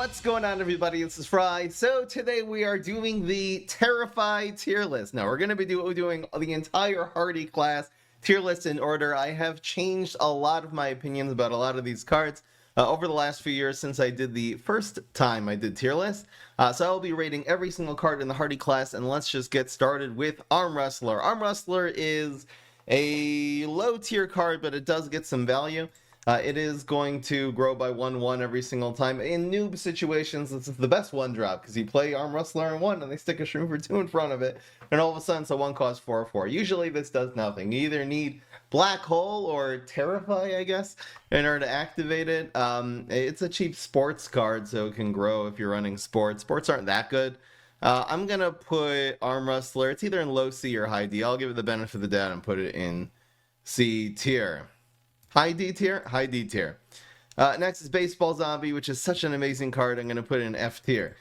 What's going on, everybody? This is Fry. So today we are doing the Terrify tier list. Now we're going to be doing the entire Hearty class tier list in order. I have changed a lot of my opinions about a lot of these cards over the last few years since I did the first time I did tier list. So I'll be rating every single card in the Hearty class, and let's just get started with Arm Wrestler. Arm Wrestler is a low tier card, but it does get some value. It is going to grow by 1/1 every single time. In noob situations, this is the best one drop, because you play Arm Wrestler in 1 and they stick a Shroom for 2 in front of it, and all of a sudden, so 1 costs 4/4. Usually this does nothing. You either need Black Hole or Terrify, I guess, in order to activate it. It's a cheap sports card, so it can grow if you're running sports. Sports aren't that good. I'm going to put Arm Wrestler. It's either in low C or high D. I'll give it the benefit of the doubt and put it in C tier. High D tier? High D tier. Next is Baseball Zombie, which is such an amazing card. I'm going to put it in F tier.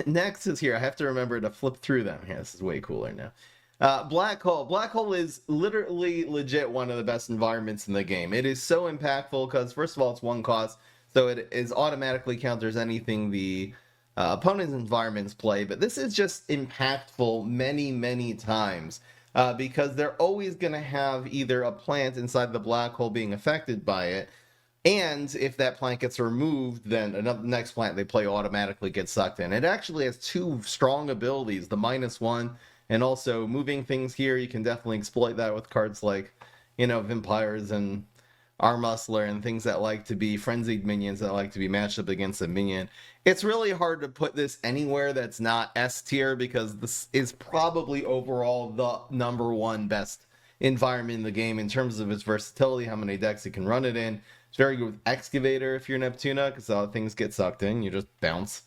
Next is here. I have to remember to flip through them. Yeah, this is way cooler now. Black Hole. Black Hole is literally legit one of the best environments in the game. It is so impactful because, first of all, it's 1 cost, so it is automatically counters anything the opponent's environments play. But this is just impactful many, many times. Because they're always going to have either a plant inside the black hole being affected by it, and if that plant gets removed, then the next plant they play automatically gets sucked in. It actually has 2 strong abilities, the -1, and also moving things here. You can definitely exploit that with cards like, Vampires and Arm Wrestler and things that like to be frenzied minions that like to be matched up against a minion. It's really hard to put this anywhere that's not S tier, because this is probably overall the #1 best environment in the game in terms of its versatility, how many decks it can run it in. It's very good with Excavator if you're Neptuna, because all things get sucked in. You just bounce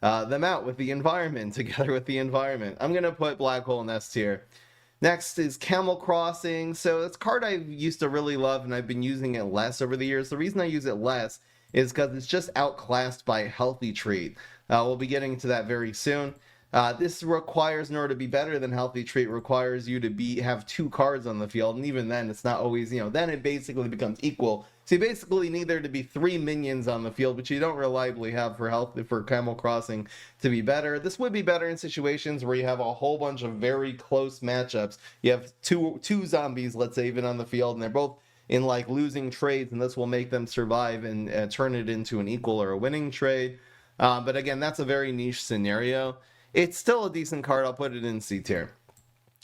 them out with the environment, together with the environment. I'm going to put Black Hole in S tier. Next is Camel Crossing. So it's a card I used to really love, and I've been using it less over the years. The reason I use it less is because it's just outclassed by Healthy Treat. We'll be getting to that very soon. This requires, in order to be better than Healthy Treat, requires you to have 2 cards on the field, and even then, it's not always, then it basically becomes equal. So you basically need there to be 3 minions on the field, which you don't reliably have for Camel Crossing to be better. This would be better in situations where you have a whole bunch of very close matchups. You have two zombies, let's say, even on the field, and they're both in like losing trades, and this will make them survive and turn it into an equal or a winning trade. But again, that's a very niche scenario. It's still a decent card. I'll put it in C tier.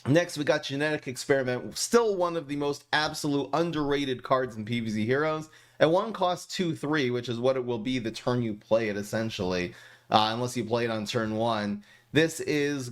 Next, we got Genetic Experiment, still one of the most absolute underrated cards in PvZ Heroes. At 1 cost 2/3, which is what it will be the turn you play it, essentially, unless you play it on turn 1. This is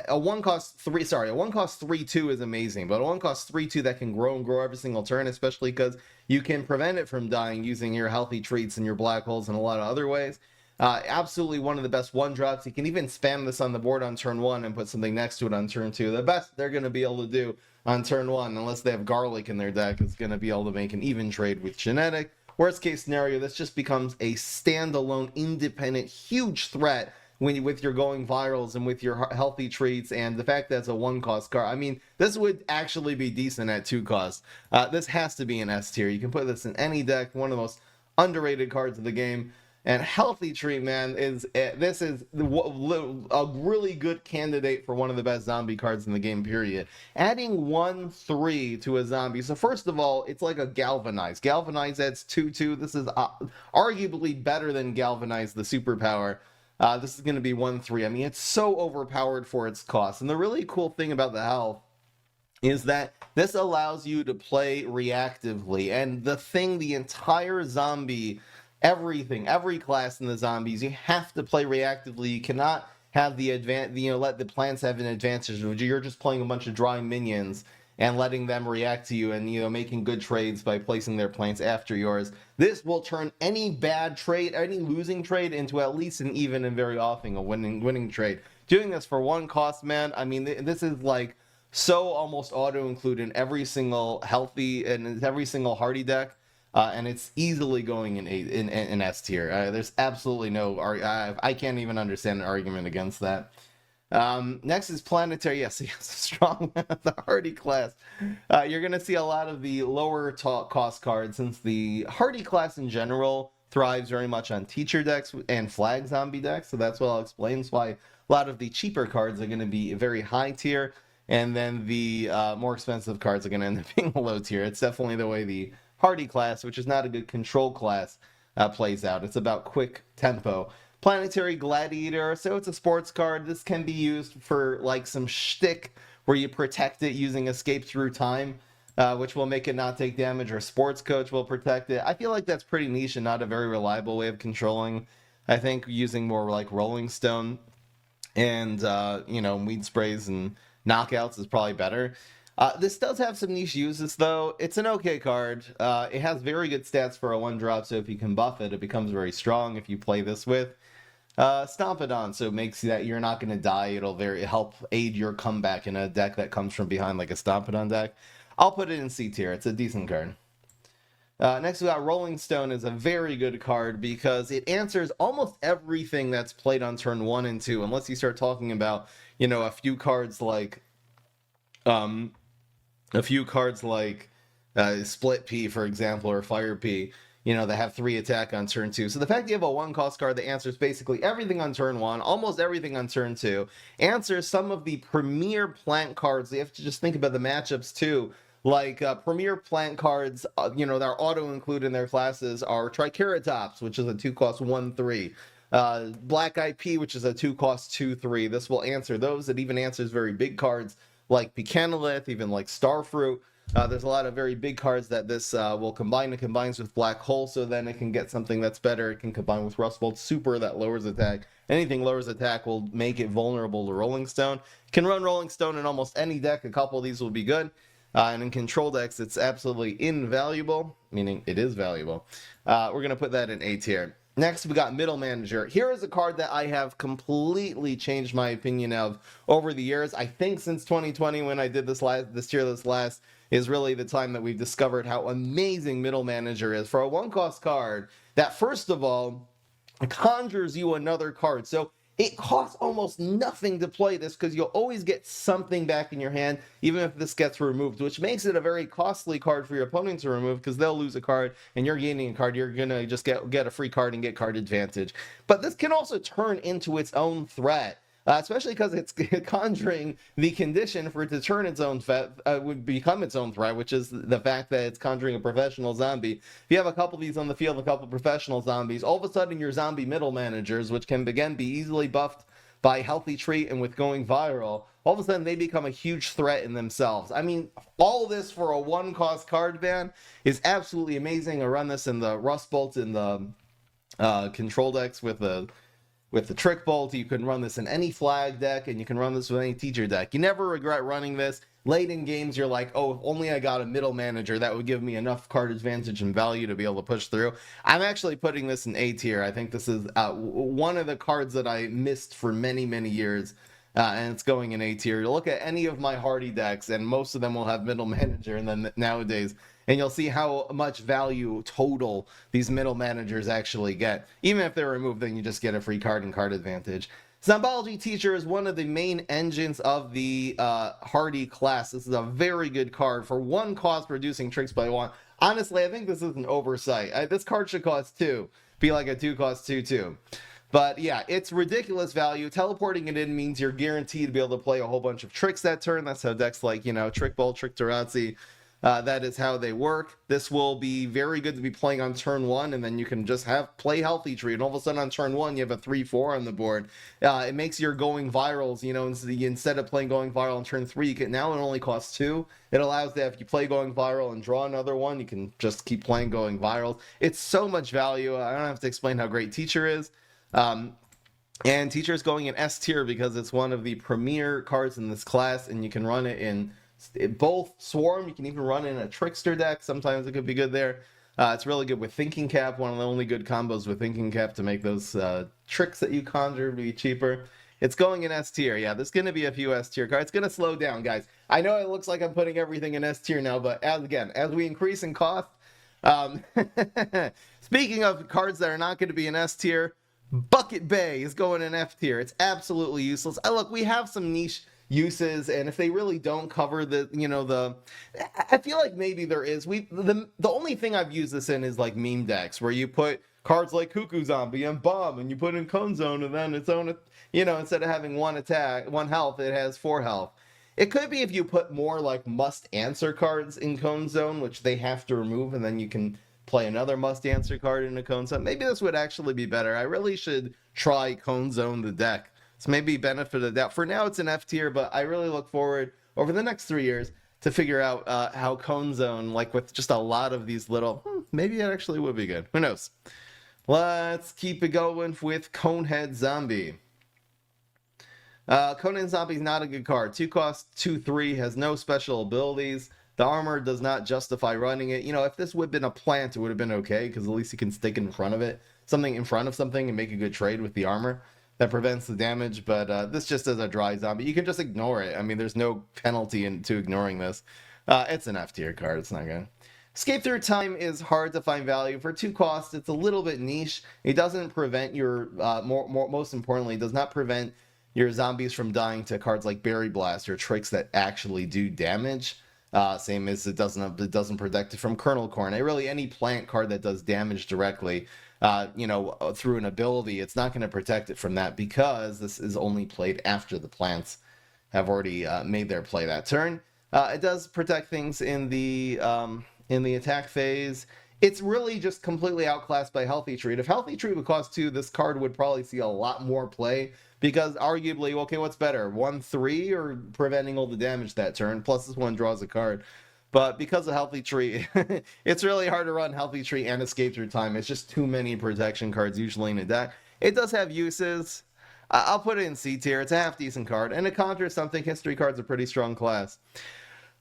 a 1 cost 3, sorry, a 1 cost 3/2 is amazing, but a 1 cost 3/2 that can grow and grow every single turn, especially because you can prevent it from dying using your Healthy Treats and your Black Holes and a lot of other ways. Absolutely one of the best 1-drops. You can even spam this on the board on turn 1 and put something next to it on turn 2. The best they're going to be able to do on turn 1, unless they have Garlic in their deck, is going to be able to make an even trade with Genetic. Worst case scenario, this just becomes a standalone, independent, huge threat with your going virals and with your Healthy Treats, and the fact that it's a 1 cost card. I mean, this would actually be decent at 2 costs. This has to be an S tier. You can put this in any deck, one of the most underrated cards of the game. And Healthy Treat, man, this is a really good candidate for one of the best zombie cards in the game, period. Adding 1/3 to a zombie. So first of all, it's like a Galvanize. Galvanize adds 2/2. This is arguably better than Galvanize, the superpower. This is going to be 1/3. I mean, it's so overpowered for its cost. And the really cool thing about the health is that this allows you to play reactively. And the entire zombie... every class in the zombies, you have to play reactively. You cannot have the let the plants have an advantage. You're just playing a bunch of drawing minions and letting them react to you, and making good trades by placing their plants after yours. This will turn any bad trade, any losing trade, into at least an even and very often a winning trade. Doing this for 1 cost, man, I mean, this is like so almost auto include in every single healthy and every single Hearty deck. And it's easily going in S tier. There's absolutely no... I can't even understand an argument against that. Next is Planetary. Yes, strong the Hearty class. You're going to see a lot of the lower cost cards, since the Hearty class in general thrives very much on teacher decks and flag zombie decks, so that's what I'll explain. That's why a lot of the cheaper cards are going to be very high tier, and then the more expensive cards are going to end up being low tier. It's definitely the way the Hearty class, which is not a good control class, plays out. It's about quick tempo. Planetary Gladiator, so it's a sports card. This can be used for like some shtick where you protect it using Escape Through Time, which will make it not take damage, or Sports Coach will protect it. I feel like that's pretty niche and not a very reliable way of controlling. I think using more like Rolling Stone and, Weed Sprays and Knockouts is probably better. This does have some niche uses, though. It's an okay card. It has very good stats for a 1-drop, so if you can buff it, it becomes very strong if you play this with Stompadon, so it makes that you're not going to die. It'll help aid your comeback in a deck that comes from behind, like a Stompadon deck. I'll put it in C tier. It's a decent card. Next, we got Rolling Stone is a very good card because it answers almost everything that's played on turn 1 and 2, unless you start talking about, a few cards like Split P, for example, or Fire P, that have 3 attack on turn 2. So the fact you have a 1-cost card that answers basically everything on turn 1, almost everything on turn 2, answers some of the premier plant cards. You have to just think about the matchups too. Like premier plant cards, that are auto-include in their classes are Triceratops, which is a 2-cost 1/3. Black IP, which is a 2-cost 2/3. This will answer those. It even answers very big cards like Pecanolith, even like Starfruit. There's a lot of very big cards that this will combine. It combines with Black Hole, so then it can get something that's better. It can combine with Rust Bolt Super that lowers attack. Anything lowers attack will make it vulnerable to Rolling Stone. You can run Rolling Stone in almost any deck. A couple of these will be good. And in control decks, it's absolutely invaluable, meaning it is valuable. We're going to put that in A tier. Next, we got Middle Manager. Here is a card that I have completely changed my opinion of over the years. I think since 2020, when I did this tier list last, is really the time that we've discovered how amazing Middle Manager is. For a 1-cost card that, first of all, conjures you another card. So it costs almost nothing to play this because you'll always get something back in your hand, even if this gets removed, which makes it a very costly card for your opponent to remove because they'll lose a card and you're gaining a card. You're going to just get a free card and get card advantage. But this can also turn into its own threat. Especially because it's conjuring the condition for it to turn its own would become its own threat, which is the fact that it's conjuring a professional zombie. If you have a couple of these on the field, a couple of professional zombies, all of a sudden your zombie middle managers, which can again be easily buffed by Healthy Treat and with going viral, all of a sudden they become a huge threat in themselves. I mean, all this for a 1-cost card ban is absolutely amazing. I run this in the Rust Bolt in the control decks with the Trick Bolt. You can run this in any flag deck, and you can run this with any teacher deck. You never regret running this. Late in games, you're like, oh, if only I got a Middle Manager, that would give me enough card advantage and value to be able to push through. I'm actually putting this in A tier. I think this is one of the cards that I missed for many, many years, and it's going in A tier. You look at any of my Hearty decks, and most of them will have Middle Manager, and then nowadays, and you'll see how much value total these Middle Managers actually get. Even if they're removed, then you just get a free card and card advantage. Zombology Teacher is one of the main engines of the Hearty class. This is a very good card for 1 cost, reducing tricks by 1. Honestly, I think this is an oversight. This card should cost 2, be like a 2-cost 2/2. But yeah, it's ridiculous value. Teleporting it in means you're guaranteed to be able to play a whole bunch of tricks that turn. That's how decks like, Trick Bolt, Trick Tarazzi, that is how they work. This will be very good to be playing on turn 1, and then you can just play Healthy Tree, and all of a sudden on turn 1 you have a 3/4 on the board. It makes your going virals, instead of playing going viral on turn 3, now it only costs 2. It allows that if you play going viral and draw another one, you can just keep playing going virals. It's so much value. I don't have to explain how great Teacher is. And Teacher is going in S tier because it's one of the premier cards in this class, and you can run it in both Swarm. You can even run in a Trickster deck. Sometimes it could be good there. It's really good with Thinking Cap, one of the only good combos with Thinking Cap to make those tricks that you conjure be cheaper. It's going in S tier. Yeah, there's going to be a few S tier cards. It's going to slow down, guys. I know it looks like I'm putting everything in S tier now, but as we increase in cost, speaking of cards that are not going to be in S tier, Bucket Bay is going in F tier. It's absolutely useless. Look, we have some niche uses, and if they really don't cover I feel like maybe there is. The only thing I've used this in is like meme decks, where you put cards like Cuckoo Zombie and Bomb, and you put in Cone Zone, and then its own, instead of having one attack, one health, it has 4 health. It could be if you put more like must answer cards in Cone Zone, which they have to remove, and then you can play another must answer card in a Cone Zone. Maybe this would actually be better. I really should try Cone Zone the deck. So maybe benefit of that. For now, it's an F tier, but I really look forward over the next 3 years to figure out how Cone Zone, like with just a lot of these little, maybe it actually would be good. Who knows? Let's keep it going with Conehead Zombie. Conehead Zombie is not a good card. 2 cost, 2/3, has no special abilities. The armor does not justify running it. If this would have been a plant, it would have been okay, because at least you can stick it in front of it. Something in front of something and make a good trade with the armor that prevents the damage, but this just is a dry zombie. You can just ignore it. I mean, there's no penalty to ignoring this. It's an F tier card. It's not good. Escape Through Time is hard to find value. For 2 costs, it's a little bit niche. It doesn't prevent your, most importantly, it does not prevent your zombies from dying to cards like Berry Blast or tricks that actually do damage. Same as it doesn't protect it from Kernel Corn. Really, any plant card that does damage directly, through an ability, it's not going to protect it from that, because this is only played after the plants have already made their play that turn. It does protect things in the attack phase. It's really just completely outclassed by Healthy Treat. If Healthy Treat would cost 2, this card would probably see a lot more play, because arguably, okay, what's better, 1/3 or preventing all the damage that turn? Plus this one draws a card. But because of Healthy Treat, it's really hard to run Healthy Treat and Escape Through Time. It's just too many protection cards usually in a deck. It does have uses. I'll put it in C tier. It's a half-decent card, and it conjures something. History card's a pretty strong class.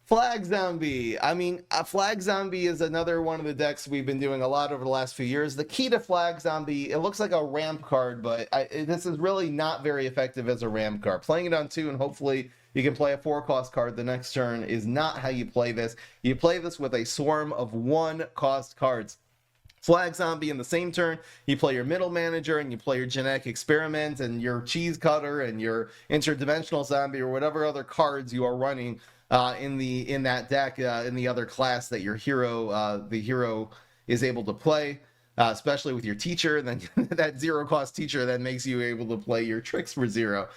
Flag Zombie. I mean, Flag Zombie is another one of the decks we've been doing a lot over the last few years. The key to Flag Zombie, it looks like a ramp card, but this is really not very effective as a ramp card. Playing it on 2 and hopefully you can play a 4-cost card the next turn is not how you play this. You play this with a swarm of 1-cost cards. Flag Zombie in the same turn, you play your Middle Manager and you play your Genetic Experiment and your Cheese Cutter and your Interdimensional Zombie or whatever other cards you are running in that deck, in the other class that your the hero is able to play, especially with your teacher. Then that 0-cost teacher then makes you able to play your tricks for 0.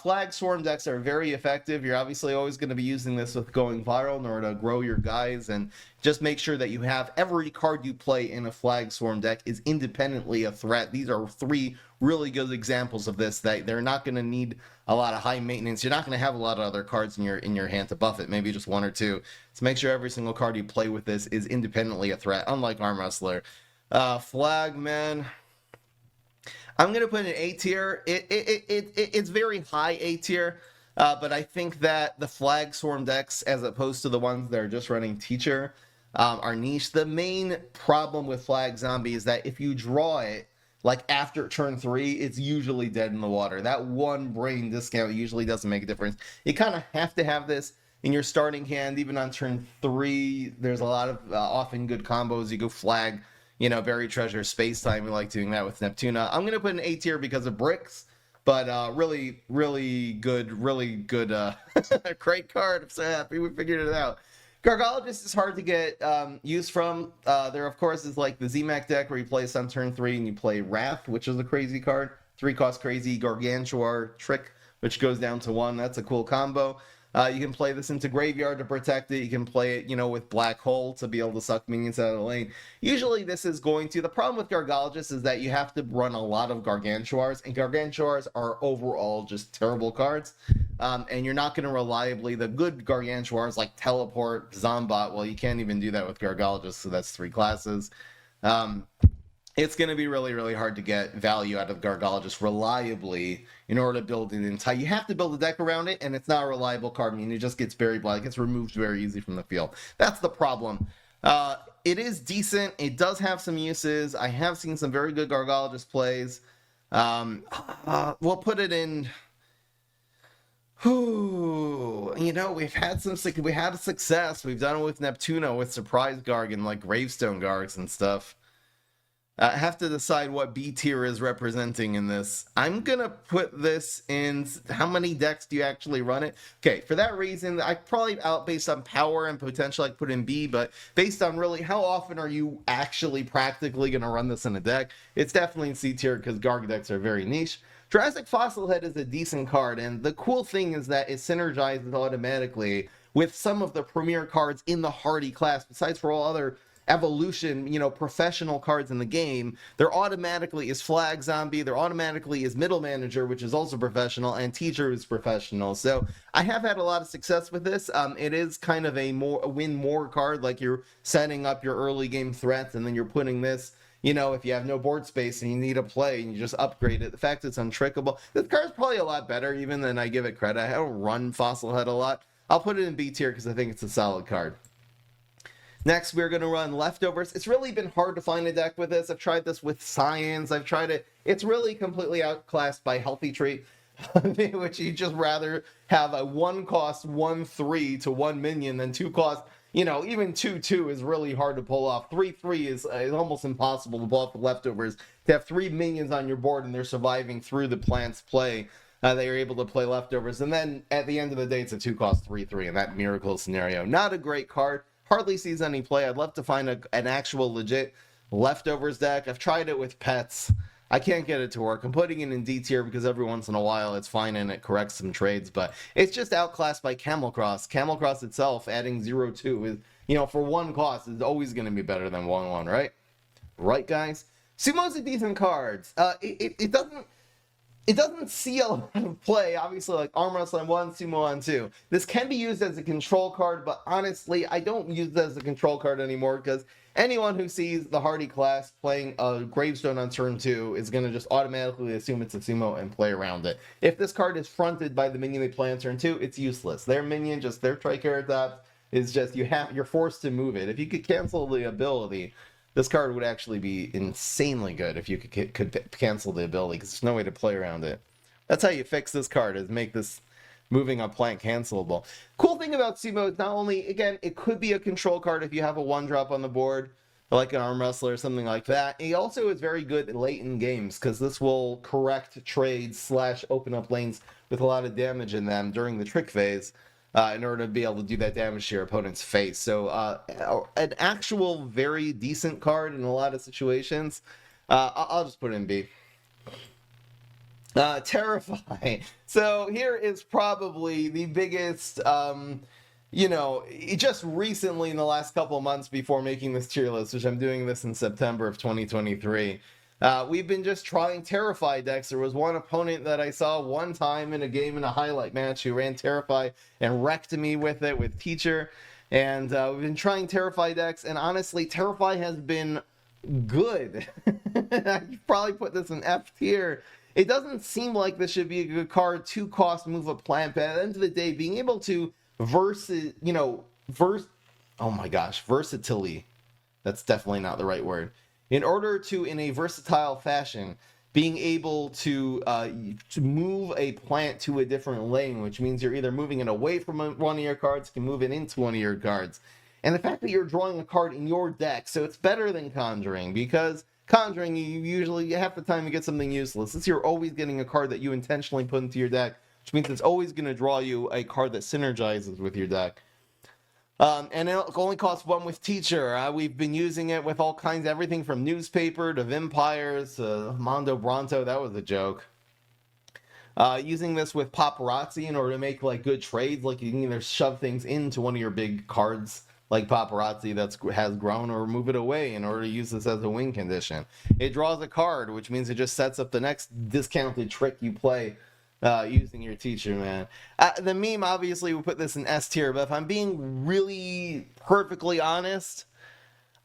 Flag Swarm decks are very effective. You're obviously always going to be using this with going viral in order to grow your guys, and just make sure that you have every card you play in a Flag Swarm deck is independently a threat. These are 3 really good examples of this, that they're not going to need a lot of high maintenance. You're not going to have a lot of other cards in your hand to buff it, maybe just 1 or 2. So make sure every single card you play with this is independently a threat, unlike Arm Wrestler. Flag, man, I'm going to put it in A tier. It's very high A tier, but I think that the Flag Swarm decks, as opposed to the ones that are just running Teacher, are niche. The main problem with Flag Zombie is that if you draw it, like after turn 3, it's usually dead in the water. That 1 brain discount usually doesn't make a difference. You kind of have to have this in your starting hand. Even on turn 3, there's a lot of often good combos. You go Flag, Buried Treasure, Space Time. We like doing that with Neptuna. I'm going to put an A tier because of bricks, but really good great card. I'm so happy we figured it out. Gargologist is hard to get use from. There, of course, is like the ZMAC deck where you play this on turn 3 and you play Wrath, which is a crazy card. 3-cost crazy. Gargantuar Trick, which goes down to 1. That's a cool combo. You can play this into Graveyard to protect it. You can play it, with Black Hole to be able to suck minions out of the lane. Usually this is going to... The problem with Gargologists is that you have to run a lot of Gargantuars, and Gargantuars are overall just terrible cards. And you're not going to reliably... The good Gargantuars like Teleport, Zombot, well, you can't even do that with Gargologists, so that's 3 classes. It's going to be really hard to get value out of Gargologist reliably in order to build an entire... You have to build a deck around it, and it's not a reliable card. I mean, it just gets buried black. It gets removed very easy from the field. That's the problem. It is decent. It does have some uses. I have seen some very good Gargologist plays. We'll put it in... we've had a success. We've done it with Neptuna, with Surprise Garg and like Gravestone Gargs and stuff. Have to decide what B tier is representing in this. I'm gonna put this in. How many decks do you actually run it? Okay, for that reason, I probably based on power and potential, I put in B, but based on really how often are you actually practically gonna run this in a deck, it's definitely in C tier because Garg decks are very niche. Jurassic Fossilhead is a decent card, and the cool thing is that it synergizes automatically with some of the premier cards in the Hearty class, besides for all other evolution, professional cards in the game. There automatically is Flag Zombie, there automatically is Middle Manager, which is also professional, and Teacher is professional. So I have had a lot of success with this. It is kind of a win more card, like you're setting up your early game threats, and then you're putting this, if you have no board space and you need a play and you just upgrade it. The fact it's untrickable, this card's probably a lot better even than I give it credit. I don't run Fossilhead a lot. I'll put it in B tier because I think it's a solid card. Next, we're going to run Leftovers. It's really been hard to find a deck with this. I've tried this with Science. I've tried it. It's really completely outclassed by Healthy Treat, which you just rather have a 1-cost 1/3 to 1 minion than 2-cost. Even 2/2 is really hard to pull off. 3/3 is almost impossible to pull off with Leftovers. To have 3 minions on your board and they're surviving through the plant's play, they are able to play Leftovers. And then at the end of the day, it's a 2-cost 3/3 in that miracle scenario. Not a great card. Hardly sees any play. I'd love to find an actual legit Leftovers deck. I've tried it with Pets. I can't get it to work. I'm putting it in D tier because every once in a while it's fine and it corrects some trades, but it's just outclassed by Camel Cross. Camel Cross itself, adding 0/2 is, for 1 cost, is always going to be better than 1/1, right? Right, guys? Sumo's a decent card. It doesn't see a lot of play, obviously, like Arm Wrestling 1, Sumo on 2. This can be used as a control card, but honestly, I don't use it as a control card anymore because anyone who sees the Hearty class playing a Gravestone on turn 2 is going to just automatically assume it's a Sumo and play around it. If this card is fronted by the minion they play on turn 2, it's useless. Their minion, just their Triceratops, is just, you're forced to move it. If you could cancel the ability, this card would actually be insanely good if you could cancel the ability, because there's no way to play around it. That's how you fix this card, is make this moving on plant cancelable. Cool thing about Sumo is not only, again, it could be a control card if you have a 1-drop on the board, like an Arm Wrestler or something like that. It also is very good late in games, because this will correct trades / open up lanes with a lot of damage in them during the trick phase. In order to be able to do that damage to your opponent's face. So an actual very decent card in a lot of situations. I'll just put it in B. Terrify. So here is probably the biggest, just recently in the last couple of months before making this tier list, which I'm doing this in September of 2023. We've been just trying Terrify decks. There was one opponent that I saw one time in a game in a highlight match who ran Terrify and wrecked me with it with Teacher. And we've been trying Terrify decks, and honestly, Terrify has been good. I probably put this in F tier. It doesn't seem like this should be a good card. 2-cost, move a plant, but at the end of the day, being able to versatility. That's definitely not the right word. In order to, in a versatile fashion, being able to move a plant to a different lane, which means you're either moving it away from one of your cards, you can move it into one of your cards. And the fact that you're drawing a card in your deck, so it's better than Conjuring, because Conjuring, you usually, half the time you get something useless. Since you're always getting a card that you intentionally put into your deck, which means it's always going to draw you a card that synergizes with your deck. And it only costs 1 with Teacher. We've been using it with all kinds, everything from Newspaper to Vampires to Mondo Bronto. That was a joke. Using this with Paparazzi in order to make good trades, like you can either shove things into one of your big cards, like Paparazzi that has grown, or move it away in order to use this as a win condition. It draws a card, which means it just sets up the next discounted trick you play. Using your Teacher, man. The meme, obviously, we put this in S tier, but if I'm being really perfectly honest,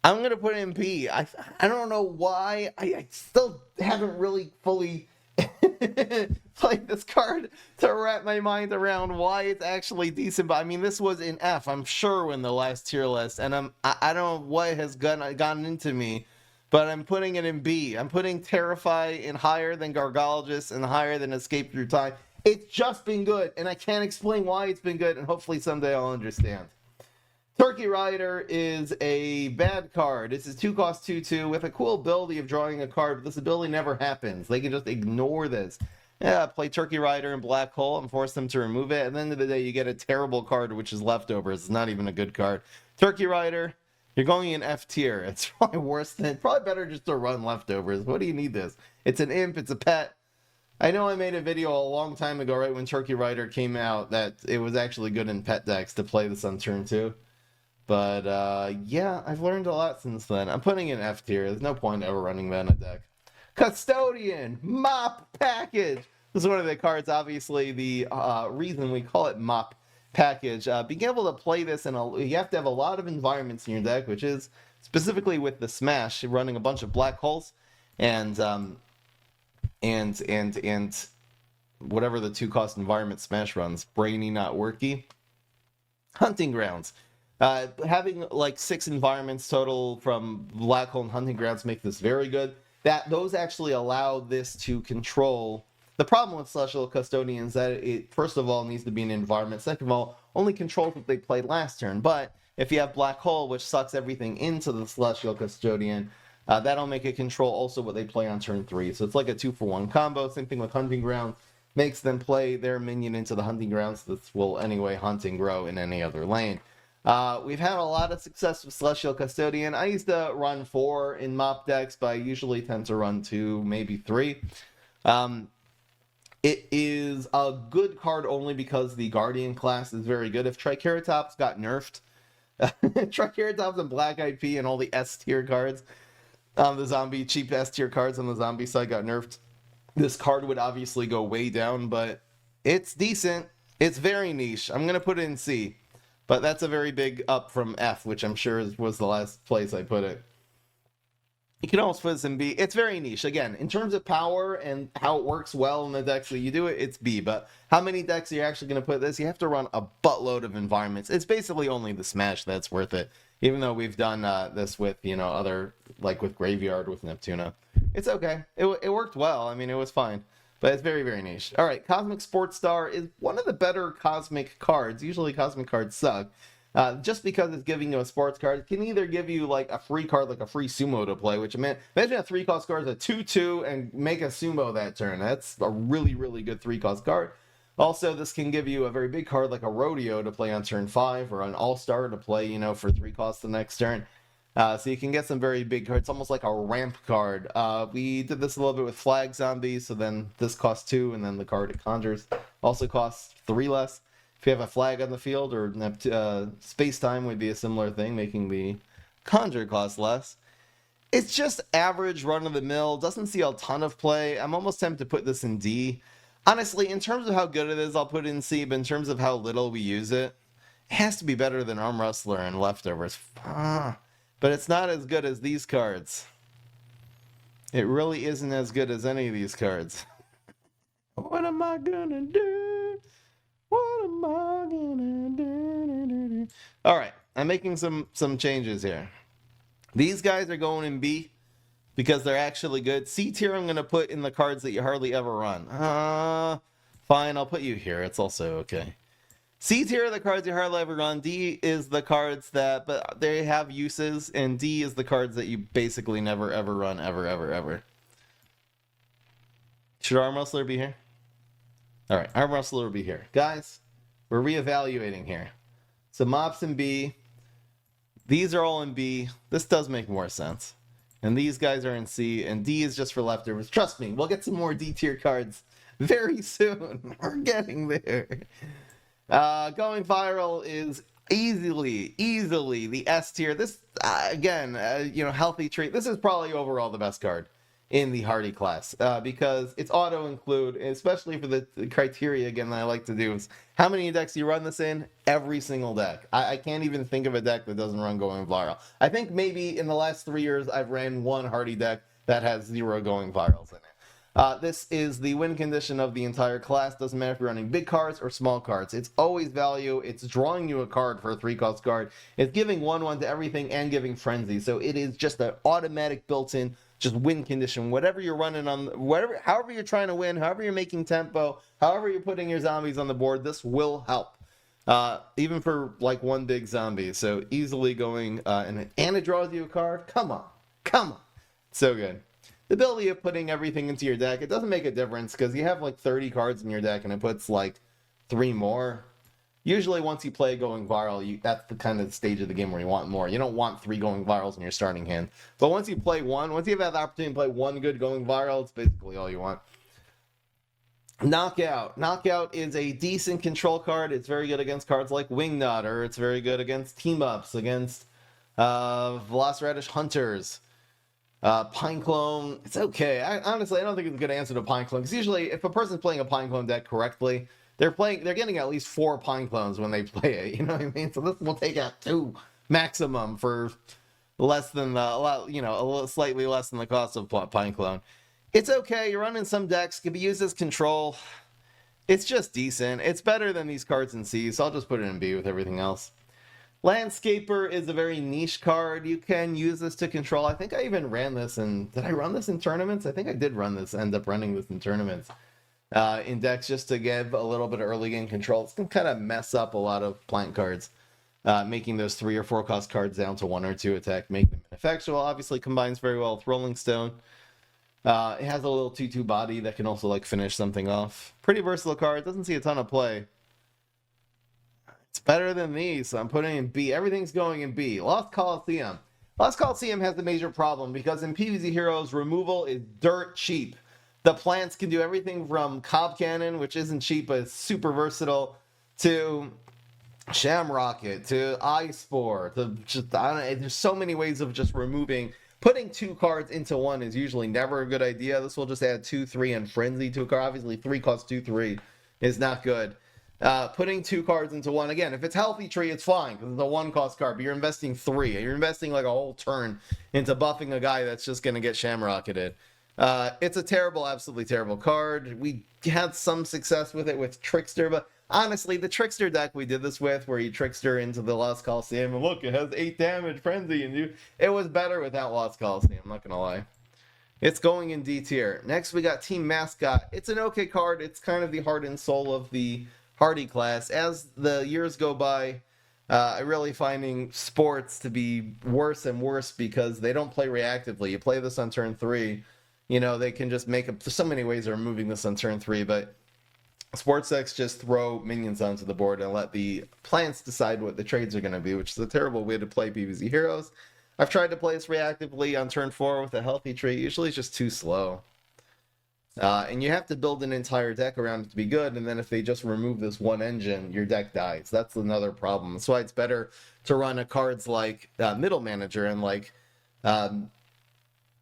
I'm going to put it in B. I don't know why. I still haven't really fully played this card to wrap my mind around why it's actually decent. But I mean, this was in F, I'm sure, in the last tier list, and I don't know what has gotten into me. But I'm putting it in B. I'm putting Terrify in higher than Gargologists and higher than Escape Through Time. It's just been good, and I can't explain why it's been good, and hopefully someday I'll understand. Turkey Rider is a bad card. This is 2 cost 2/2 with a cool ability of drawing a card, but this ability never happens. They can just ignore this. Yeah, play Turkey Rider and Black Hole and force them to remove it. At the end of the day, you get a terrible card, which is Leftovers. It's not even a good card. Turkey Rider, you're going in F tier. It's probably worse than, probably better just to run Leftovers. What do you need this? It's an imp, it's a pet. I know I made a video a long time ago, right when Turkey Rider came out, that it was actually good in pet decks to play this on turn 2. But, yeah, I've learned a lot since then. I'm putting in F tier. There's no point ever running that in a deck. Custodian! Mop Package! This is one of the cards, obviously, the reason we call it Mop Package. Being able to play this, you have to have a lot of environments in your deck, which is, specifically with the Smash, running a bunch of black holes, and whatever the 2 cost environment Smash runs, Brainy Not Worky. Hunting Grounds. Having like 6 environments total from Black Hole and Hunting Grounds make this very good. Those actually allow this to control. The problem with Celestial Custodian is that it, first of all, needs to be an environment. Second of all, only controls what they played last turn. But if you have Black Hole, which sucks everything into the Celestial Custodian, that'll make it control also what they play on turn 3. So it's like a 2-for-1 combo. Same thing with Hunting Grounds. Makes them play their minion into the Hunting Grounds. This will anyway hunt and grow in any other lane. We've had a lot of success with Celestial Custodian. I used to run 4 in mop decks, but I usually tend to run 2, maybe 3. It is a good card only because the Guardian class is very good. If Triceratops got nerfed, Triceratops and Black IP and all the S tier cards, the zombie, cheap S tier cards on the zombie side got nerfed, this card would obviously go way down, but it's decent. It's very niche. I'm going to put it in C. But that's a very big up from F, which I'm sure was the last place I put it. You can almost put this in B. It's very niche. Again, in terms of power and how it works well in the decks that you do it, it's B. But how many decks are you actually going to put this? You have to run a buttload of environments. It's basically only the Smash that's worth it. Even though we've done this with, other, like with Graveyard, with Neptuna. It's okay. It worked well. I mean, it was fine. But it's very, very niche. All right, Cosmic Sports Star is one of the better Cosmic cards. Usually Cosmic cards suck. Just because it's giving you a sports card, it can either give you like a free card, like a free Sumo to play, which imagine a 3-cost card is a 2/2 and make a Sumo that turn. That's a really, really good 3-cost card. Also, this can give you a very big card like a Rodeo to play on turn 5 or an All-Star to play, for 3 costs the next turn. So you can get some very big cards, almost like a ramp card. We did this a little bit with Flag Zombies, so then this costs 2, and then the card it conjures also costs 3 less. If you have a flag on the field, or Space Time would be a similar thing, making the conjure cost less. It's just average, run-of-the-mill, doesn't see a ton of play. I'm almost tempted to put this in D. Honestly, in terms of how good it is, I'll put it in C, but in terms of how little we use it, it has to be better than Arm Wrestler and Leftovers. But it's not as good as these cards. It really isn't as good as any of these cards. What am I gonna do? What am I gonna do? All right, I'm making some changes here. These guys are going in B because they're actually good. C tier I'm gonna put in the cards that you hardly ever run. Fine, I'll put you here. It's also okay. C tier are the cards you hardly ever run. D is the cards but they have uses, and D is the cards that you basically never ever run, ever. Should Arm Wrestler be here? All right, Arm Wrestler will be here. Guys, we're reevaluating here. So Mops in B. These are all in B. This does make more sense. And these guys are in C, and D is just for Leftovers. Trust me, we'll get some more D tier cards very soon. We're getting there. Going viral is easily the S tier. This, again, healthy trait. This is probably overall the best card in the Hearty class because it's auto-include, especially for the criteria, again, that I like to do is how many decks you run this in? Every single deck. I can't even think of a deck that doesn't run going viral. I think maybe in the last 3 years, I've ran one Hearty deck that has 0 going virals in it. This is the win condition of the entire class. Doesn't matter if you're running big cards or small cards. It's always value. It's drawing you a card for a 3-cost card. It's giving 1/1 to everything and giving Frenzy. So it is just an automatic built-in just win condition. Whatever you're running on, however you're trying to win, however you're making tempo, however you're putting your zombies on the board, this will help. Even for like one big zombie. So easily going, and it draws you a card. Come on. Come on. So good. The ability of putting everything into your deck, it doesn't make a difference because you have like 30 cards in your deck and it puts like 3 more. Usually once you play going viral, that's the kind of stage of the game where you want more. You don't want 3 going virals in your starting hand. But once you play one, once you've had the opportunity to play one good going viral, it's basically all you want. Knockout. Knockout is a decent control card. It's very good against cards like Wingnut, or it's very good against team-ups, against Velociraptor Hunters. Pineclone, it's okay. Honestly, I don't think it's a good answer to Pineclone, because usually if a person's playing a Pineclone deck correctly, they're getting at least 4 Pineclones when they play it, you know what I mean? So this will take out 2 maximum for less than slightly less than the cost of Pineclone. It's okay. You're running some decks, can be used as control. It's just decent. It's better than these cards in C, so I'll just put it in B with everything else. Landscaper is a very niche card. You can use this to control. I think I even ran this did I run this in tournaments? I think I did end up running this in tournaments. In decks just to give a little bit of early game control. It's going to kind of mess up a lot of plant cards. Making those 3 or 4 cost cards down to 1 or 2 attack, make them ineffectual. Obviously combines very well with Rolling Stone. It has a little 2/2 body that can also like finish something off. Pretty versatile card. Doesn't see a ton of play. It's better than these, so I'm putting in B. Everything's going in B. Lost Coliseum. Lost Coliseum has a major problem because in PvZ Heroes, removal is dirt cheap. The plants can do everything from Cob Cannon, which isn't cheap but it's super versatile, to Shamrocket, to Eye Spore, to just, I don't know, there's so many ways of just removing. Putting 2 cards into 1 is usually never a good idea. This will just add 2, 3, and Frenzy to a card. Obviously, 3 costs 2, 3 is not good. Putting 2 cards into 1, again, if it's Healthy Tree, it's fine, because it's a 1 cost card, but you're investing 3. You're investing like a whole turn into buffing a guy that's just going to get Shamrocketed. It's a terrible, absolutely terrible card. We had some success with it with Trickster, but honestly, the Trickster deck we did this with, where you Trickster into the Lost Coliseum, and look, it has 8 damage, Frenzy, and it was better without Lost Coliseum, I'm not going to lie. It's going in D tier. Next, we got Team Mascot. It's an okay card. It's kind of the heart and soul of the Hearty class. As the years go by, I'm really finding sports to be worse and worse because they don't play reactively. You play this on turn 3, you know, they can just make up. There's so many ways of removing this on turn 3, but sports decks just throw minions onto the board and let the plants decide what the trades are going to be, which is a terrible way to play PvZ Heroes. I've tried to play this reactively on turn 4 with a Healthy Tree. Usually it's just too slow. And you have to build an entire deck around it to be good, and then if they just remove this one engine, your deck dies. That's another problem. That's why it's better to run cards like Middle Manager and like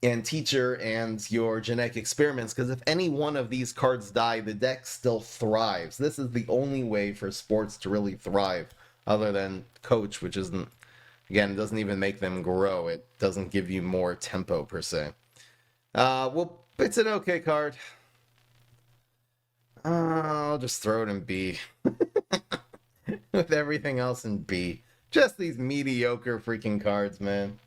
and Teacher and your Genetic Experiments, because if any one of these cards die, the deck still thrives. This is the only way for sports to really thrive, other than Coach, which isn't, again, doesn't even make them grow. It doesn't give you more tempo, per se. Well, it's an okay card. I'll just throw it in B. With everything else in B. Just these mediocre freaking cards, man.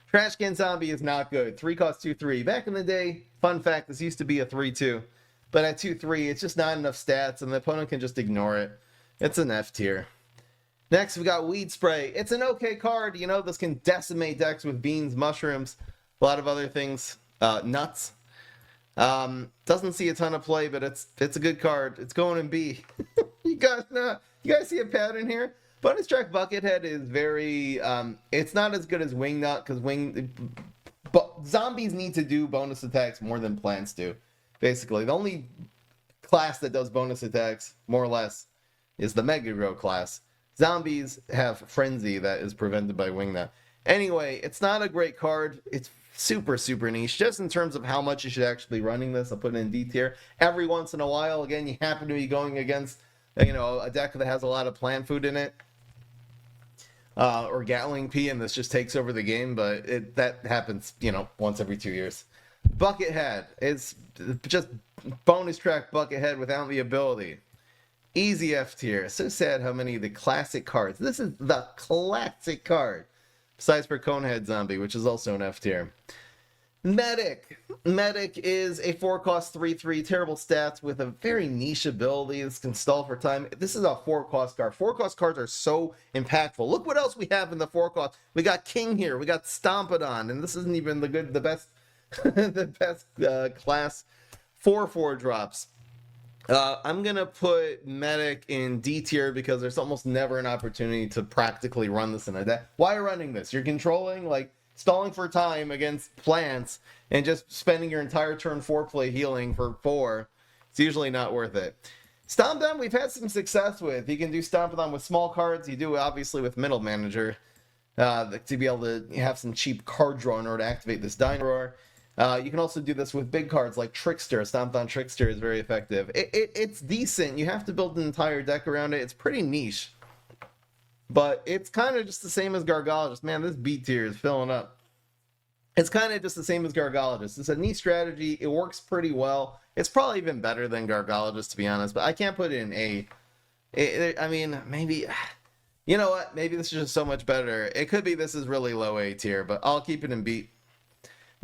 Trash Can Zombie is not good. 3 costs 2/3. Back in the day, fun fact, this used to be a 3/2. But at 2/3, it's just not enough stats, and the opponent can just ignore it. It's an F tier. Next, we got Weed Spray. It's an okay card. You know, this can decimate decks with beans, mushrooms, a lot of other things. Nuts. Doesn't see a ton of play, but it's a good card. It's going in B. You guys see a pattern here? Bonus track Buckethead is very, it's not as good as Wingnut, because zombies need to do bonus attacks more than plants do, basically. The only class that does bonus attacks, more or less, is the Mega Grow class. Zombies have Frenzy that is prevented by Wingnut. Anyway, it's not a great card. It's super, super niche. Just in terms of how much you should actually be running this, I'll put it in D tier. Every once in a while, again, you happen to be going against, you know, a deck that has a lot of plant food in it. Or Gatling P, and this just takes over the game, but that happens, you know, once every 2 years. Buckethead is just bonus track Buckethead without the ability. Easy F tier. So sad how many of the classic cards. This is the classic card. Besides for Conehead Zombie, which is also an F tier. Medic. Medic is a 4-cost 3/3, terrible stats with a very niche ability. This can stall for time. This is a 4-cost card. 4-cost cards are so impactful. Look what else we have in the 4-cost. We got King here. We got Stompadon, and this isn't even the best, the best class 4/4 drops. I'm gonna put Medic in D tier because there's almost never an opportunity to practically run this in a deck. Why running this? You're controlling like stalling for time against plants and just spending your entire turn 4 play healing for 4. It's usually not worth it. Stompadon we've had some success with. You can do Stompadon with small cards. You do it obviously with Middle Manager to be able to have some cheap card draw in order to activate this Dino Roar. You can also do this with big cards like Trickster. Stompadon Trickster is very effective. It's decent. You have to build an entire deck around it. It's pretty niche. But it's kind of just the same as Gargologists. Man, this B tier is filling up. It's kind of just the same as Gargologists. It's a neat strategy. It works pretty well. It's probably even better than Gargologists, to be honest. But I can't put it in A. I mean, maybe... You know what? Maybe this is just so much better. It could be this is really low A tier, but I'll keep it in B.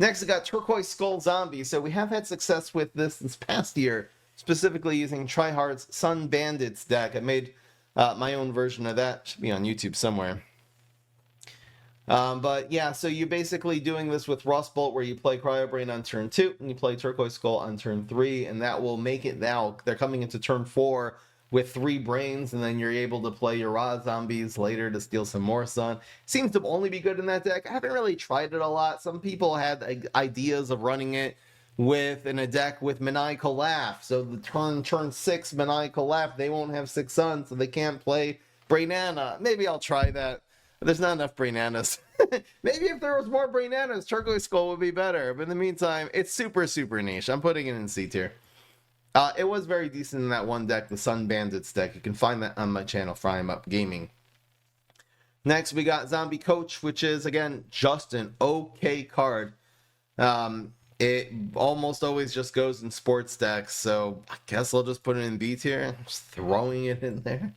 Next, we got Turquoise Skull Zombie. So we have had success with this past year, specifically using Tryhard's Sun Bandits deck. I made my own version of that. Should be on YouTube somewhere. But yeah, so you're basically doing this with Rust Bolt, where you play Cryo Brain on turn 2, and you play Turquoise Skull on turn 3, and that will make it now. They're coming into turn 4 with 3 brains, and then you're able to play your raw zombies later to steal some more sun. Seems to only be good in that deck. I haven't really tried it a lot. Some people had ideas of running it in a deck with Maniacal Laugh. So the turn 6 Maniacal Laugh, they won't have 6 suns, so they can't play Brainana. Maybe I'll try that. But there's not enough Brainanas. Maybe if there was more Brainanas, Turquoise Skull would be better. But in the meantime, it's super, super niche. I'm putting it in C tier. It was very decent in that one deck, the Sun Bandits deck. You can find that on my channel, Fry 'em Up Gaming. Next, we got Zombie Coach, which is, again, just an okay card. It almost always just goes in sports decks, so I guess I'll just put it in B tier. I'm just throwing it in there.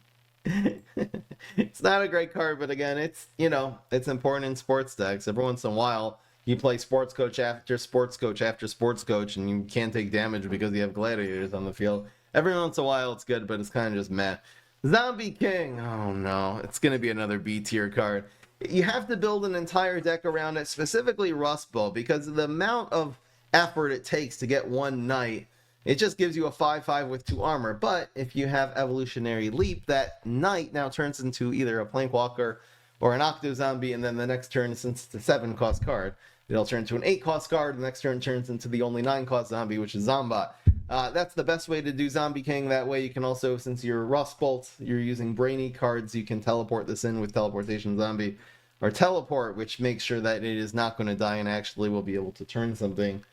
It's not a great card, but again, it's, you know, it's important in sports decks. Every once in a while, you play Sports Coach after Sports Coach after Sports Coach, and you can't take damage because you have gladiators on the field. Every once in a while, it's good, but it's kind of just meh. Zombie King. Oh, no. It's going to be another B-tier card. You have to build an entire deck around it, specifically Rust Bolt, because of the amount of effort it takes to get one knight. It just gives you a 5/5 with 2 armor. But if you have Evolutionary Leap, that knight now turns into either a Plankwalker or an Octo Zombie, and then the next turn, since it's a 7-cost card, it'll turn into an 8-cost card. The next turn turns into the only 9-cost zombie, which is Zombot. That's the best way to do Zombie King. That way you can also, since you're Rust Bolt, you're using Brainy cards, you can teleport this in with Teleportation Zombie, or Teleport, which makes sure that it is not going to die and actually will be able to turn something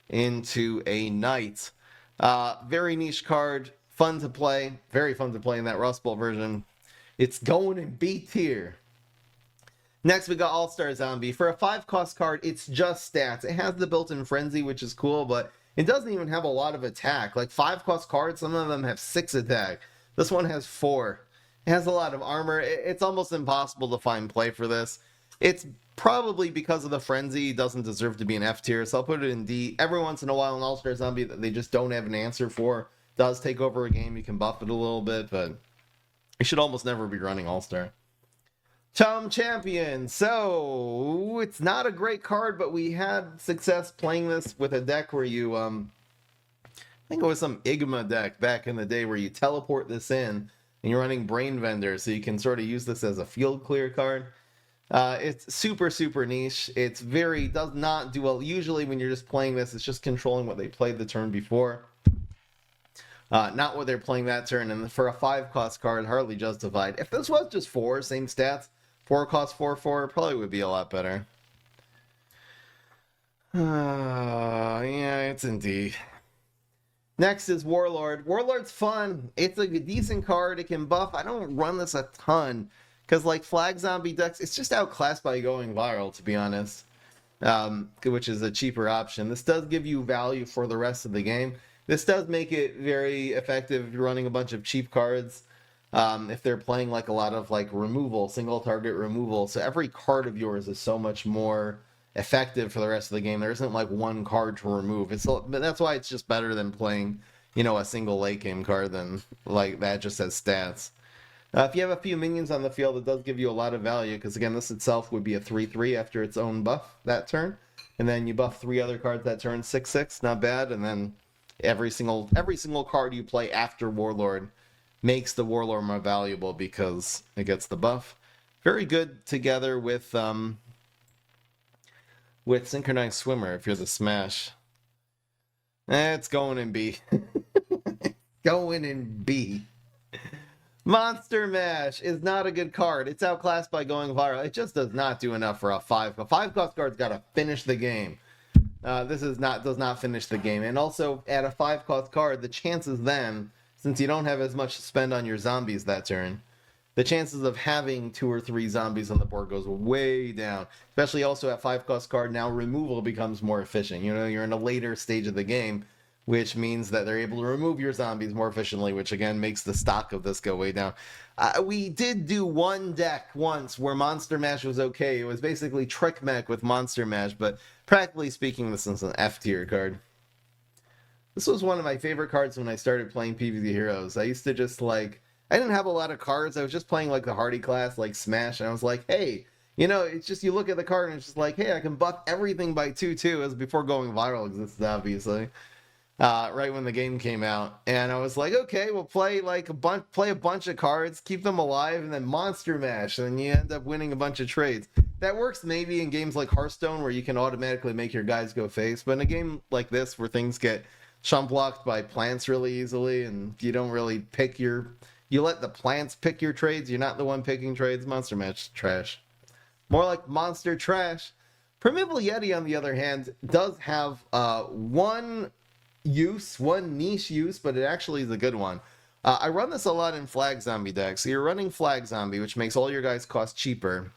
into a knight. Very niche card, fun to play, very fun to play in that Rust Bolt version. It's going in B tier. Next, we got All-Star Zombie. For a 5-cost card, it's just stats. It has the built-in Frenzy, which is cool, but it doesn't even have a lot of attack. Like 5-cost cards, some of them have 6 attack. This one has 4. It has a lot of armor. It's almost impossible to find play for this. It's probably because of the Frenzy. It doesn't deserve to be an F tier, so I'll put it in D. Every once in a while, an All-Star Zombie that they just don't have an answer for does take over a game. You can buff it a little bit, but you should almost never be running All-Star. Chum Champion. So it's not a great card, but we had success playing this with a deck where you I think it was some Igma deck back in the day where you teleport this in and you're running Brain Vendor, so you can sort of use this as a field clear card. It's super, super niche. It's does not do well. Usually when you're just playing this, it's just controlling what they played the turn before, not what they're playing that turn. And for a 5-cost card, hardly justified. If this was just 4, same stats, 4-cost 4/4, probably would be a lot better. Yeah, it's indeed. Next is Warlord. Warlord's fun. It's a decent card. It can buff. I don't run this a ton because, like, Flag Zombie decks, it's just outclassed by going viral, to be honest, which is a cheaper option. This does give you value for the rest of the game. This does make it very effective if you're running a bunch of cheap cards. If they're playing like a lot of like removal, single target removal. So every card of yours is so much more effective for the rest of the game. There isn't like one card to remove. But that's why it's just better than playing, you know, a single late game card than like that just as stats. If you have a few minions on the field, it does give you a lot of value, because again, this itself would be a 3/3 after its own buff that turn. And then you buff 3 other cards that turn, 6/6, not bad. And then every single card you play after Warlord makes the Warlord more valuable because it gets the buff. Very good together with Synchronized Swimmer if you're the Smash. It's going in B. Going in B. Monster Mash is not a good card. It's outclassed by going viral. It just does not do enough for a 5. A 5-cost card's got to finish the game. This does not finish the game. And also, at a 5-cost card, the chances then, since you don't have as much to spend on your zombies that turn, the chances of having 2 or 3 zombies on the board goes way down. Especially also at 5-cost card, now removal becomes more efficient. You know, you're in a later stage of the game, which means that they're able to remove your zombies more efficiently, which again makes the stock of this go way down. We did do one deck once where Monster Mash was okay. It was basically Trick Mech with Monster Mash, but practically speaking, this is an F tier card. This was one of my favorite cards when I started playing PvZ Heroes. I used to just like, I didn't have a lot of cards. I was just playing like the Hearty class, like Smash, and I was like, hey, you know, it's just, you look at the card and it's just like, hey, I can buff everything by 2/2, as before going viral existed, obviously. Right when the game came out, and I was like, okay, we'll play like a bunch of cards, keep them alive, and then Monster Mash, and then you end up winning a bunch of trades. That works maybe in games like Hearthstone where you can automatically make your guys go face, but in a game like this where things get chump blocked by plants really easily, and you don't really pick you let the plants pick your trades, you're not the one picking trades, Monster Mash is trash. More like monster trash. Primeval Yeti, on the other hand, does have one niche use, but it actually is a good one. I run this a lot in Flag Zombie decks. So you're running Flag Zombie, which makes all your guys cost cheaper.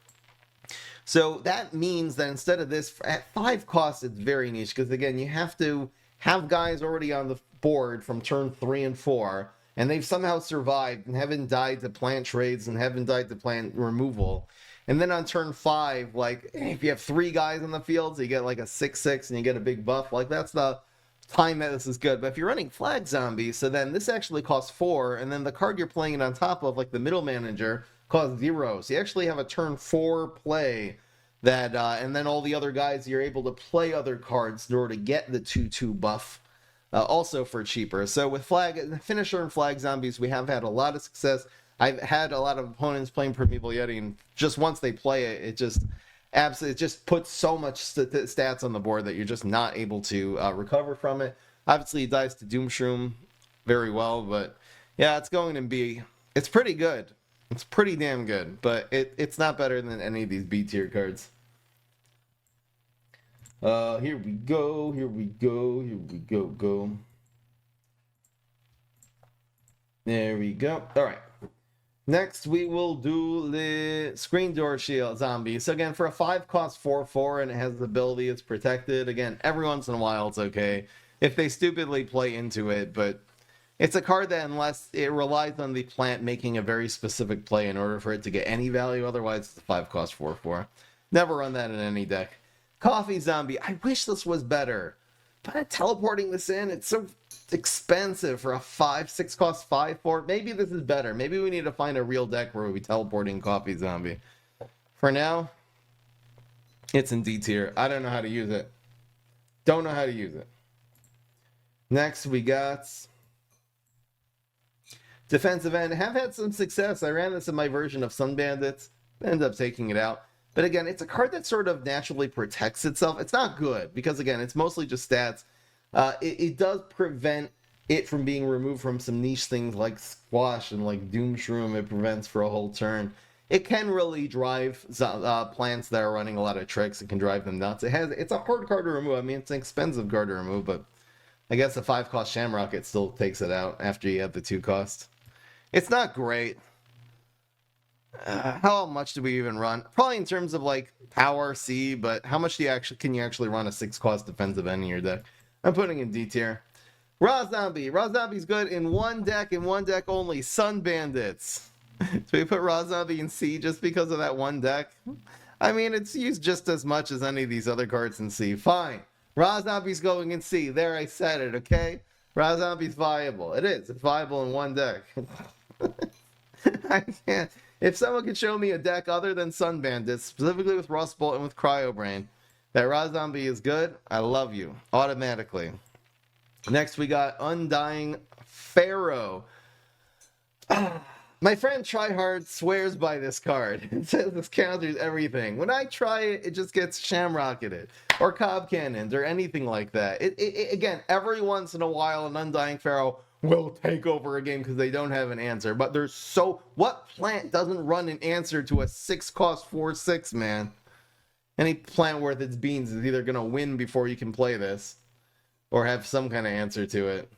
So that means that instead of this, at 5 costs, it's very niche, because again, you have to have guys already on the board from turn 3 and 4, and they've somehow survived and haven't died to plant trades and haven't died to plant removal. And then on turn 5, like, if you have 3 guys on the field, so you get like a 6/6 and you get a big buff, like that's the time that this is good. But if you're running Flag Zombie, so then this actually costs 4, and then the card you're playing it on top of, like the Middle Manager, costs 0. So you actually have a turn 4 play that, and then all the other guys, you're able to play other cards in order to get the 2/2 buff, also for cheaper. So with Finisher and Flag Zombies, we have had a lot of success. I've had a lot of opponents playing Primeval Yeti, and just once they play it, it just puts so much stats on the board that you're just not able to recover from it. Obviously, it dies to Doomshroom very well, but yeah, it's going to be... It's pretty good. It's pretty damn good, but it's not better than any of these B tier cards. Here we go. Go. There we go. All right. Next, we will do the Screen Door Shield Zombie. So again, for a 5 cost 4/4, and it has the ability, it's protected. Again, every once in a while, it's okay if they stupidly play into it, but it's a card that, unless it relies on the plant making a very specific play in order for it to get any value, otherwise it's a 5 cost 4/4. Never run that in any deck. Coffee Zombie. I wish this was better, but teleporting this in, it's so expensive for a 6 cost 5/4. Maybe this is better. Maybe we need to find a real deck where we'll be teleporting Coffee Zombie. For now, it's in D tier. I don't know how to use it. Don't know how to use it. Next, we got Defensive End. Have had some success. I ran this in my version of Sun Bandits. Ended up taking it out. But again, it's a card that sort of naturally protects itself. It's not good, because again, it's mostly just stats. It does prevent it from being removed from some niche things like Squash and like Doomshroom. It prevents for a whole turn. It can really drive plants that are running a lot of tricks. It can drive them nuts. It's a hard card to remove. I mean, it's an expensive card to remove, but I guess a 5 cost Shamrock, it still takes it out after you have the 2 cost. It's not great. How much do we even run? Probably in terms of like power C, but how much can you actually run a 6 cost defensive end in your deck? I'm putting in D tier. Raw Zombie. Raw Zombie's good in one deck only. Sun Bandits. So we put Raw Zombie in C just because of that one deck? I mean, it's used just as much as any of these other cards in C. Fine. Raw Zombie's going in C. There, I said it, okay? Raw Zombie's viable. It is. It's viable in one deck. I can't. If someone could show me a deck other than Sun Bandits, specifically with Rust Bolt and with Cryo Brain, that Raw Zombie is good, I love you. Automatically. Next, we got Undying Pharaoh. My friend Tryhard swears by this card. It says this counters everything. When I try it, it just gets shamrocketed. Or Cob Cannons, or anything like that. Again, every once in a while, an Undying Pharaoh will take over a game because they don't have an answer. But there's so... What plant doesn't run an answer to a 6-cost 4/6, man? Any plant worth its beans is either going to win before you can play this, or have some kind of answer to it.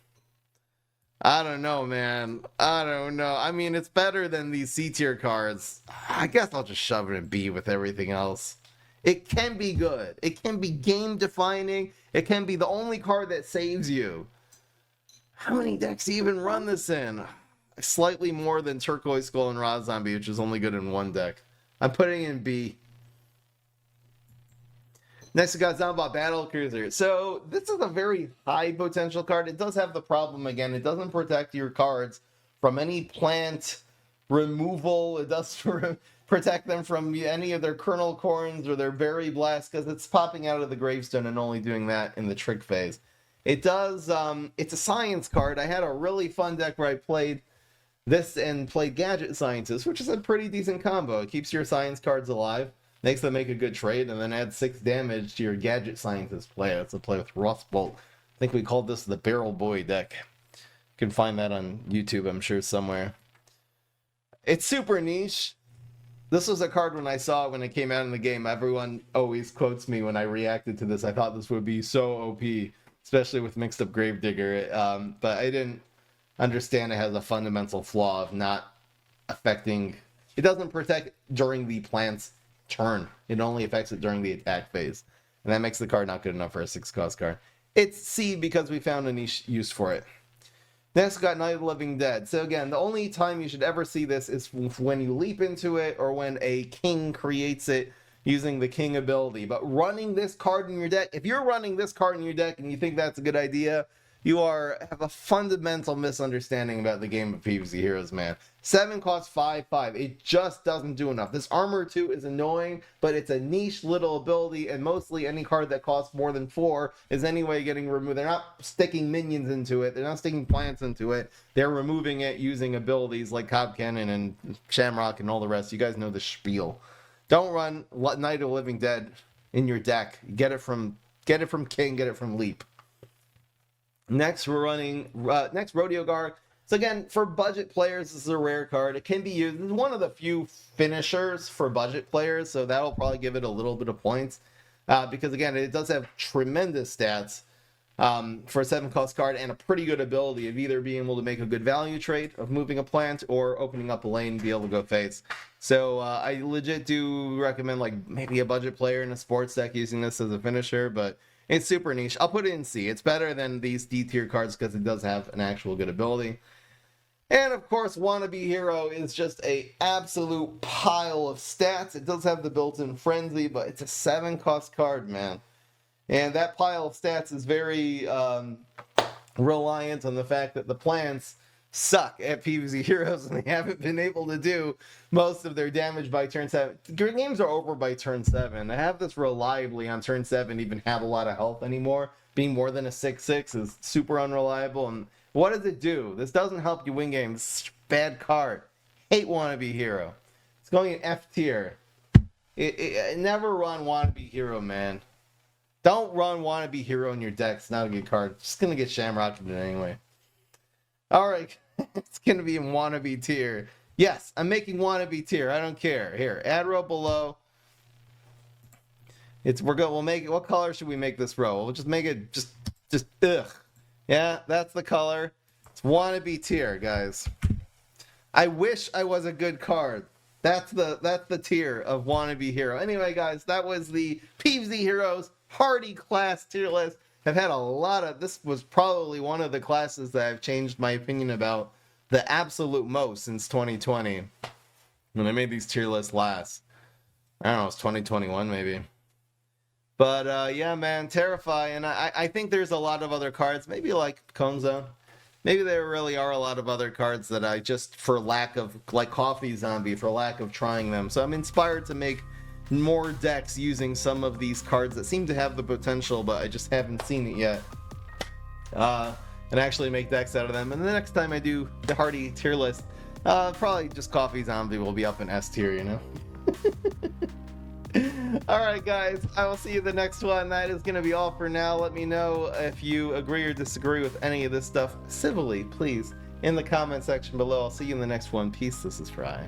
I don't know, man. I don't know. I mean, it's better than these C-tier cards. I guess I'll just shove it in B with everything else. It can be good. It can be game-defining. It can be the only card that saves you. How many decks do you even run this in? Slightly more than Turquoise Skull and Raw Zombie, which is only good in one deck. I'm putting in B. Next, we got Zombot Battle Cruiser. So, this is a very high potential card. It does have the problem, again, it doesn't protect your cards from any plant removal. It does protect them from any of their Kernel Corns or their Berry Blast, because it's popping out of the gravestone and only doing that in the trick phase. It does, it's a science card. I had a really fun deck where I played this and played Gadget Scientist, which is a pretty decent combo. It keeps your science cards alive, makes them make a good trade, and then adds 6 damage to your Gadget Scientist play. That's a play with Rust Bolt. I think we called this the Barrel Boy deck. You can find that on YouTube, I'm sure, somewhere. It's super niche. This was a card when I saw it when it came out in the game. Everyone always quotes me when I reacted to this. I thought this would be so OP, especially with Mixed Up Gravedigger. But I didn't understand it has a fundamental flaw of not affecting... It doesn't protect during the plant's turn. It only affects it during the attack phase, and that makes the card not good enough for a 6-cost card. It's C because we found a niche use for it. Next, we got Night of the Living Dead. So again, the only time you should ever see this is when you leap into it or when a king creates it using the king ability. But running this card in your deck, if you're running this card in your deck and you think that's a good idea, you have a fundamental misunderstanding about the game of PvZ Heroes, man. 7 costs 5/5. It just doesn't do enough. This Armor 2 is annoying, but it's a niche little ability, and mostly any card that costs more than 4 is anyway getting removed. They're not sticking minions into it. They're not sticking plants into it. They're removing it using abilities like Cob Cannon and Shamrock and all the rest. You guys know the spiel. Don't run Night of the Living Dead in your deck. Get it from King, get it from Leap. Next, we're running Rodeo Guard. So again, for budget players, this is a rare card. It can be used. It's one of the few finishers for budget players, so that'll probably give it a little bit of points. Because again, it does have tremendous stats for a 7-cost card and a pretty good ability of either being able to make a good value trade of moving a plant or opening up a lane and be able to go face. So I legit do recommend like maybe a budget player in a sports deck using this as a finisher, but it's super niche. I'll put it in C. It's better than these D-tier cards because it does have an actual good ability. And of course, Wannabe Hero is just a absolute pile of stats. It does have the built-in Frenzy, but it's a 7-cost card, man. And that pile of stats is very reliant on the fact that the plants suck at PvZ Heroes, and they haven't been able to do most of their damage by turn 7. Your games are over by turn 7. To have this reliably on turn 7 even have a lot of health anymore, being more than a 6/6 is super unreliable. And what does it do? This doesn't help you win games. Bad card. Hate Wannabe Hero. It's going in F tier. Never run Wannabe Hero, man. Don't run Wannabe Hero in your deck. It's not a good card. It's just going to get shamrocked anyway. Alright, it's going to be in Wannabe tier. Yes, I'm making Wannabe tier. I don't care. Here, add row below. We'll make it. What color should we make this row? We'll just make it just ugh. Yeah, that's the color. It's Wannabe tier, guys. I wish I was a good card. That's the tier of Wannabe Hero. Anyway, guys, that was the PvZ Heroes Hearty class tier list. I've had a lot of... This was probably one of the classes that I've changed my opinion about the absolute most since 2020, when I made these tier lists last. I don't know, it's 2021 maybe. But yeah, man, Terrify, and I think there's a lot of other cards, maybe like Cone Zone. Maybe there really are a lot of other cards that I just, for lack of, like Coffee Zombie, for lack of trying them. So I'm inspired to make more decks using some of these cards that seem to have the potential, but I just haven't seen it yet. And actually make decks out of them. And the next time I do the Hearty tier list, probably just Coffee Zombie will be up in S tier, you know? Alright guys, I will see you the next one. That is going to be all for now. Let me know if you agree or disagree with any of this stuff civilly, please, in the comment section below. I'll see you in the next one. Peace, this is Fry.